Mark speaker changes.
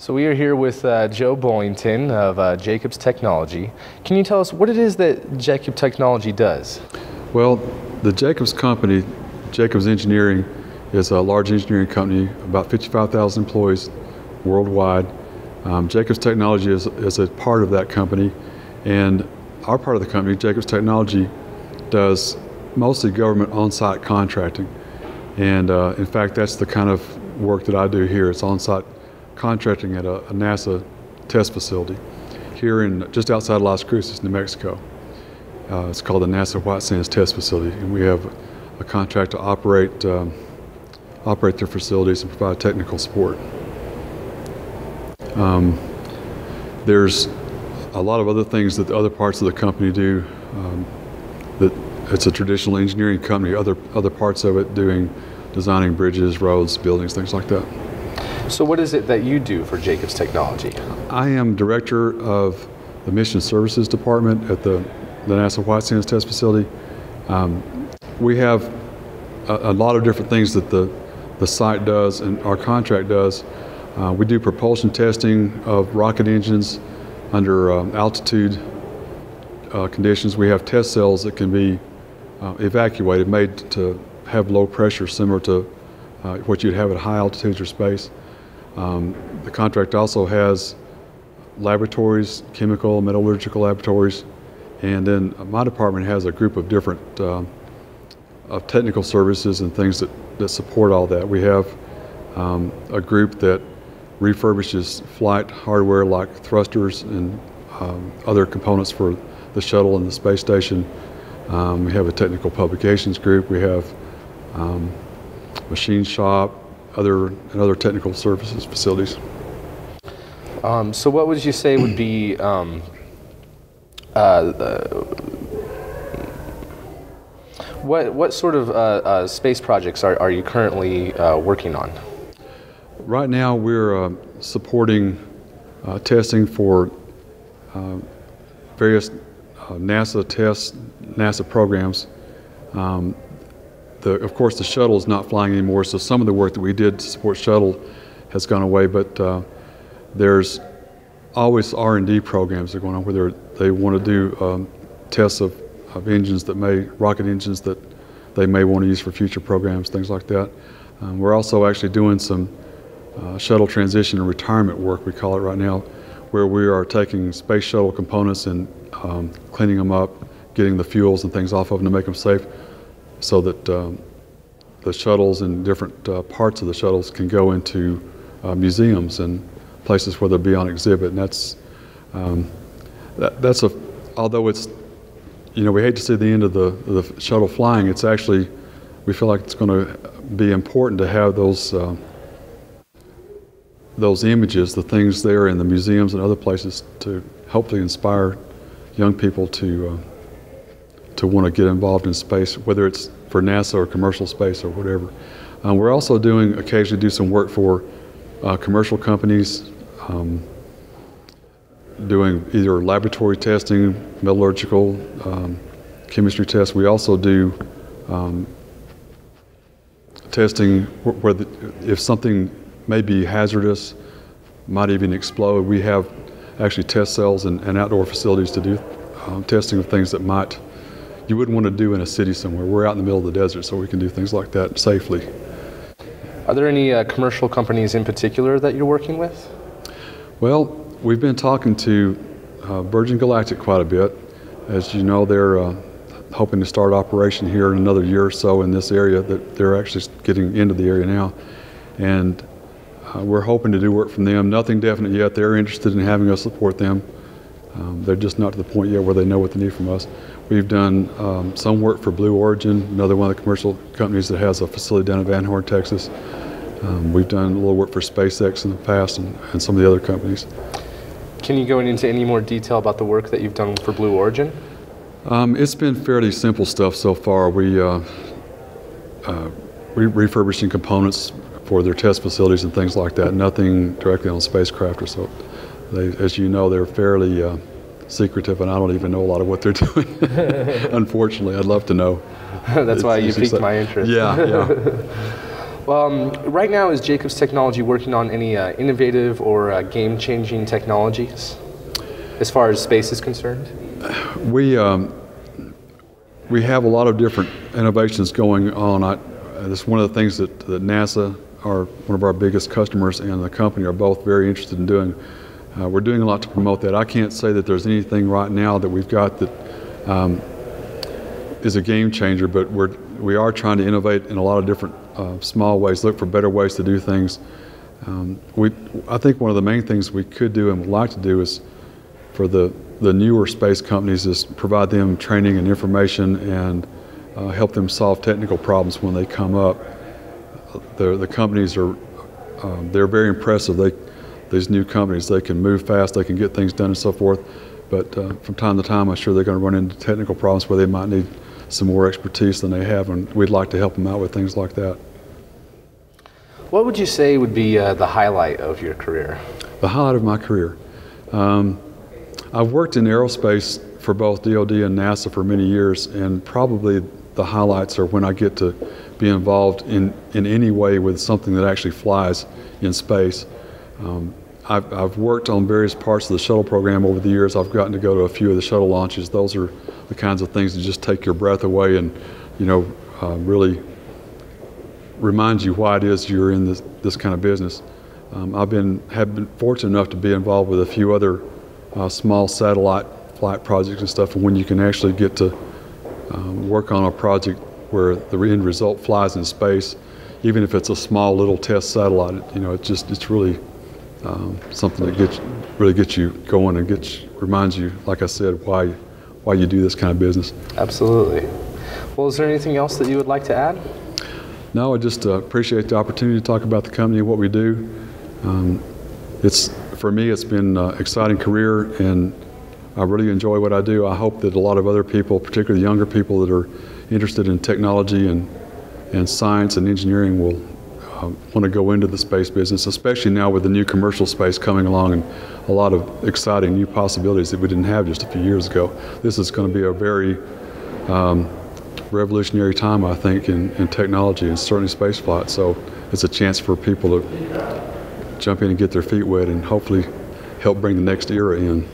Speaker 1: So we are here with Joe Bullington of Jacobs Technology. Can you tell us what it is that Jacobs Technology does?
Speaker 2: Well, the Jacobs company, Jacobs Engineering, is a large engineering company, about 55,000 employees worldwide. Jacobs Technology is a part of that company, and our part of the company, Jacobs Technology, does mostly government on-site contracting. And in fact, that's the kind of work that I do here. It's on-site contracting at a NASA test facility here in just outside Las Cruces, New Mexico. It's called the NASA White Sands Test Facility, and we have a contract to operate their facilities and provide technical support. There's a lot of other things that the other parts of the company do. That it's a traditional engineering company. Other parts of it designing bridges, roads, buildings, things like that.
Speaker 1: So what is it that you do for Jacobs Technology?
Speaker 2: I am director of the Mission Services Department at the NASA White Sands Test Facility. We have a lot of different things that the site does and our contract does. We do propulsion testing of rocket engines under altitude conditions. We have test cells that can be evacuated, made to have low pressure, similar to what you'd have at high altitudes or space. The contract also has laboratories, chemical, metallurgical laboratories, and then my department has a group of different of technical services and things that support all that. We have a group that refurbishes flight hardware like thrusters and other components for the shuttle and the space station. We have a technical publications group. We have machine shop, other technical services facilities.
Speaker 1: So what would you say would be what sort of space projects are you currently working on?
Speaker 2: Right now we're supporting testing for various NASA programs. Of course, the shuttle is not flying anymore, so some of the work that we did to support shuttle has gone away, but there's always R&D programs that are going on where they want to do tests of engines rocket engines that they may want to use for future programs, things like that. We're also actually doing some shuttle transition and retirement work, we call it right now, where we are taking space shuttle components and cleaning them up, getting the fuels and things off of them to make them safe, so that the shuttles and different parts of the shuttles can go into museums and places where they'll be on exhibit. And although it's, we hate to see the end of the shuttle flying, it's actually, we feel like it's going to be important to have those images, the things there in the museums and other places, to hopefully inspire young people to want to get involved in space, whether it's for NASA or commercial space or whatever. We're also occasionally do some work for commercial companies, doing either laboratory testing, metallurgical, chemistry tests. We also do testing where if something may be hazardous, might even explode. We have actually test cells and outdoor facilities to do testing of things that you wouldn't want to do in a city somewhere. We're out in the middle of the desert, so we can do things like that safely.
Speaker 1: Are there any commercial companies in particular that you're working with?
Speaker 2: Well, we've been talking to Virgin Galactic quite a bit. As you know, they're hoping to start operation here in another year or so in this area. That they're actually getting into the area now, and we're hoping to do work from them. Nothing definite yet. They're interested in having us support them. They're just not to the point yet where they know what they need from us. We've done some work for Blue Origin, another one of the commercial companies that has a facility down in Van Horn, Texas. We've done a little work for SpaceX in the past and some of the other companies.
Speaker 1: Can you go into any more detail about the work that you've done for Blue Origin?
Speaker 2: It's been fairly simple stuff so far. We're refurbishing components for their test facilities and things like that. Nothing directly on spacecraft or so. As you know, they're fairly secretive, and I don't even know a lot of what they're doing. Unfortunately, I'd love to know.
Speaker 1: That's why you piqued my interest.
Speaker 2: Yeah, yeah.
Speaker 1: Well, right now, is Jacobs Technology working on any innovative or game-changing technologies as far as space is concerned?
Speaker 2: We have a lot of different innovations going on. That's one of the things that NASA, one of our biggest customers, and the company are both very interested in doing. We're doing a lot to promote that. I can't say that there's anything right now that we've got that is a game changer, but we are trying to innovate in a lot of different small ways, look for better ways to do things. I think one of the main things we could do and would like to do is for the newer space companies is provide them training and information and help them solve technical problems when they come up. The companies are they're very impressive. These new companies, they can move fast, they can get things done and so forth, but from time to time I'm sure they're going to run into technical problems where they might need some more expertise than they have, and we'd like to help them out with things like that.
Speaker 1: What would you say would be the highlight of your career?
Speaker 2: The highlight of my career? I've worked in aerospace for both DoD and NASA for many years, and probably the highlights are when I get to be involved in any way with something that actually flies in space. I've worked on various parts of the shuttle program over the years. I've gotten to go to a few of the shuttle launches. Those are the kinds of things that just take your breath away and, really remind you why it is you're in this kind of business. Have been fortunate enough to be involved with a few other small satellite flight projects and stuff, and when you can actually get to work on a project where the end result flies in space, even if it's a small little test satellite, it's really something that really gets you going and reminds you, like I said, why you do this kind of business. Absolutely.
Speaker 1: Well, is there anything else that you would like to add?
Speaker 2: No, I just appreciate the opportunity to talk about the company and what we do. For me, it's been an exciting career, and I really enjoy what I do. I hope that a lot of other people, particularly younger people that are interested in technology and science and engineering, will want to go into the space business, especially now with the new commercial space coming along and a lot of exciting new possibilities that we didn't have just a few years ago. This is going to be a very revolutionary time, I think, in technology and certainly space flight. So it's a chance for people to jump in and get their feet wet and hopefully help bring the next era in.